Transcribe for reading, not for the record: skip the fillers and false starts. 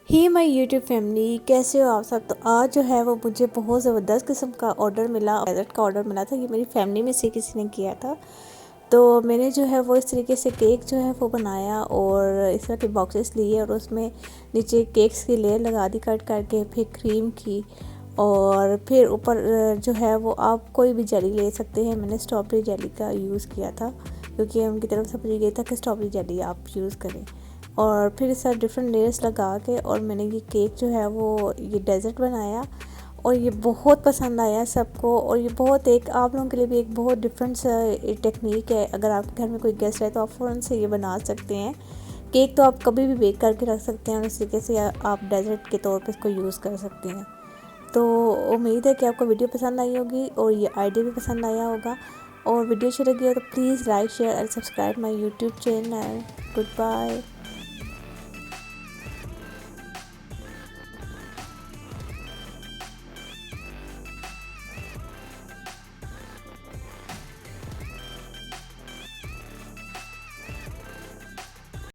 He my YouTube family, कैसे हो आप सब। तो आज जो है वो मुझे बहुत ज़बरदस्त किस्म का ऑर्डर मिला, डेजर्ट का ऑर्डर मिला था। ये मेरी फैमिली में से किसी ने किया था। तो मैंने जो है वो इस तरीके से केक जो है वो बनाया और इस तरह के बॉक्सेस लिए और उसमें नीचे केक्स की लेयर लगा दी कट करके, फिर क्रीम की और फिर ऊपर जो है वो आप कोई भी जेली ले सकते हैं। मैंने स्ट्रॉबेरी जेली का यूज़ किया था क्योंकि उनकी तरफ से मुझे ये था कि स्ट्रॉबेरी जेली आप यूज़ करें। और फिर इस तरह डिफरेंट लेयर्स लगा के और मैंने ये केक जो है वो ये डेजर्ट बनाया और ये बहुत पसंद आया सबको। और ये बहुत एक आप लोगों के लिए भी एक बहुत डिफरेंट टेक्निक है। अगर आपके घर में कोई गेस्ट है तो आप फ़ौरन से ये बना सकते हैं। केक तो आप कभी भी बेक करके रख सकते हैं और इस तरीके से आप डेजर्ट के तौर पे इसको यूज़ कर सकते हैं। तो उम्मीद है कि आपको वीडियो पसंद आई होगी और ये आइडिया भी पसंद आया होगा। और वीडियो अच्छी लगी हो तो please like share and subscribe my YouTube channel. Good bye.